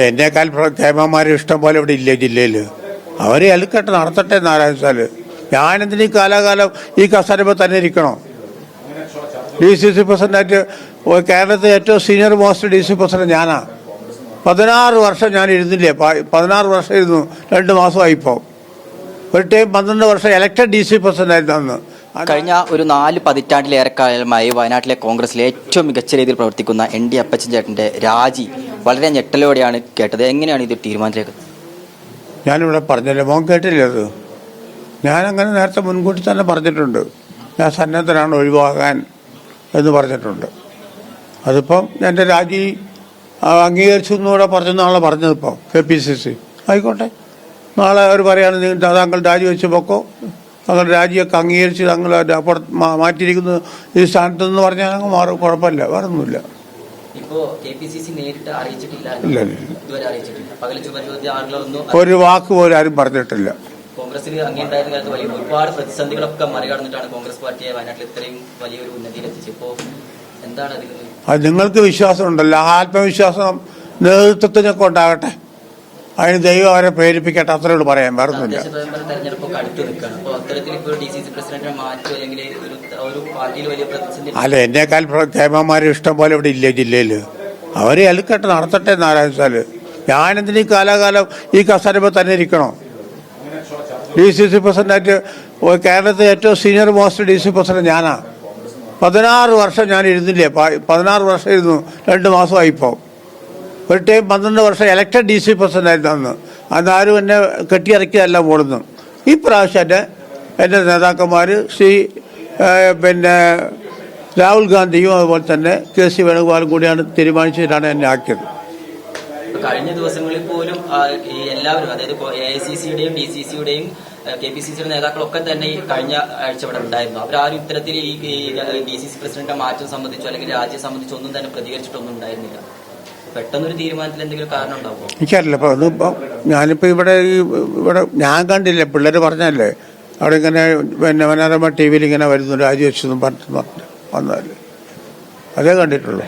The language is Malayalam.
എന്നേക്കാൾ കേമന്മാർ ഇഷ്ടം പോലെ ഇവിടെ ഇല്ലേ ജില്ലയിൽ. അവർ എൽക്കട്ടെ നടത്തട്ടെ നാരായണ. ഞാനെന്തിനീ കാലാകാലം ഈ കസരമ്പോൾ തന്നെ ഇരിക്കണോ? DCC പ്രസിഡന്റായിട്ട് കേരളത്തിലെ ഏറ്റവും സീനിയർ മോസ്റ്റ് DCC പ്രസിഡന്റ് ഞാനാ. 16 വർഷം ഞാൻ ഇരുന്നില്ലേ? 16 വർഷം ഇരുന്നു. 2 മാസമായിപ്പോൾ. ഒരു ടൈം 12 വർഷം ഇലക്ടഡ് DCC പ്രസിഡന്റ് ആയിരുന്നു അന്ന്. കഴിഞ്ഞ ഒരു 4 പതിറ്റാണ്ടിലേറെക്കാലമായി വയനാട്ടിലെ കോൺഗ്രസിലെ ഏറ്റവും മികച്ച രീതിയിൽ പ്രവർത്തിക്കുന്ന ND അപ്പച്ചൻ ചേട്ടൻ്റെ രാജി വളരെ ഞെട്ടലോടെയാണ് കേട്ടത്. എങ്ങനെയാണ് ഇത് തീരുമാനത്തിലേക്ക്? ഞാനിവിടെ പറഞ്ഞല്ലേ, മോൻ കേട്ടില്ലേ അത്? ഞാനങ്ങനെ നേരത്തെ മുൻകൂട്ടി തന്നെ പറഞ്ഞിട്ടുണ്ട്. ഞാൻ സന്നദ്ധനാണ് ഒഴിവാകാൻ എന്ന് പറഞ്ഞിട്ടുണ്ട്. അതിപ്പം എൻ്റെ രാജി അംഗീകരിച്ചു എന്നുകൂടെ പറഞ്ഞെന്നാണല്ലോ പറഞ്ഞതിപ്പോൾ KPCC. ആയിക്കോട്ടെ, നാളെ അവർ പറയുകയാണ് താങ്കൾ രാജിവെച്ച് പൊക്കോ, താങ്കൾ രാജിയൊക്കെ അംഗീകരിച്ച് താങ്കൾ മാറ്റിയിരിക്കുന്നു ഈ സ്ഥാനത്ത് നിന്ന് പറഞ്ഞാൽ അങ്ങ് മാറും, കുഴപ്പമില്ല, വേറെ ഒന്നുമില്ല. ഒരു വാക്ക് പോലും ആരും പറഞ്ഞിട്ടില്ല. കോൺഗ്രസിൽ ഒരുപാട് പ്രതിസന്ധികളൊക്കെ മറികടന്നിട്ടാണ് കോൺഗ്രസ് പാർട്ടിയെ വയനാട്ടിൽ ഇത്രയും വലിയൊരു ഉന്നതിയിൽ എത്തിച്ചപ്പോൾ എന്താണ് അത്? നിങ്ങൾക്ക് വിശ്വാസമുണ്ടല്ലോ, ആത്മവിശ്വാസം നേതൃത്വത്തിനൊക്കെ ഉണ്ടാകട്ടെ, അതിന് ദൈവം അവരെ പ്രേരിപ്പിക്കട്ടെ, അത്രയോട് പറയാൻ വേറൊന്നുമില്ല. അല്ല, എന്നേക്കാൾ കേമന്മാർ ഇഷ്ടം പോലെ ഇവിടെ ഇല്ലേ ജില്ലയിൽ. അവർ എൽക്കട്ടെ നടത്തട്ടെ നാരായണ. ഞാനെന്തിനീ കാലാകാലം ഈ കസരമ്പോൾ തന്നെ ഇരിക്കണോ? DCC പ്രസിഡന്റായിട്ട് കേരളത്തിലെ ഏറ്റവും സീനിയർ മോസ്റ്റ് DCC പ്രസിഡന്റ് ഞാനാ. 16 വർഷം ഞാൻ ഇരുന്നില്ലേ? 16 വർഷം ഇരുന്നു. 2 മാസമായിപ്പോൾ. ഒരു ടൈം 12 വർഷം ഇലക്ടഡ് DCC പ്രസിഡന്റ് ആയിരുന്നു അന്ന്. അന്നാരും എന്നെ കെട്ടിയിറക്കിയതല്ല പോകുന്നു. ഈ പ്രാവശ്യം എൻ്റെ നേതാക്കന്മാർ രാഹുൽ ഗാന്ധിയും അതുപോലെ തന്നെ KC വേണുഗോപാലും കൂടിയാണ് തീരുമാനിച്ചിട്ടാണ് എന്നെ ആക്കിയത്. കഴിഞ്ഞ ദിവസങ്ങളിൽ പോലും എല്ലാവരും, അതായത് AICCയുടെയും DCCയുടെയും KPCCയുടെ നേതാക്കളൊക്കെ തന്നെ ഈ കഴിഞ്ഞ ആഴ്ച ഇവിടെ ഉണ്ടായിരുന്നു. അവരാരും ഇത്തരത്തിൽ ഈ DCC പ്രസിഡന്റിന്റെ മാറ്റം സംബന്ധിച്ചോ അല്ലെങ്കിൽ രാജ്യം സംബന്ധിച്ചോ ഒന്നും തന്നെ പ്രതികരിച്ചിട്ടൊന്നും ഉണ്ടായിരുന്നില്ല. പെട്ടെന്നൊരു തീരുമാനത്തിൽ എന്തെങ്കിലും കാരണം ഉണ്ടാവുമോ? എനിക്കറിയില്ല. അപ്പോൾ ഞാനിപ്പോൾ ഇവിടെ ഞാൻ കണ്ടില്ല, പിള്ളേർ പറഞ്ഞല്ലേ അവിടെ ഇങ്ങനെ മനോരമ TV ഇങ്ങനെ വരുന്നു രാജിവെച്ചെന്നും പറഞ്ഞു വന്നതല്ലേ, അതേ കണ്ടിട്ടുള്ളൂ.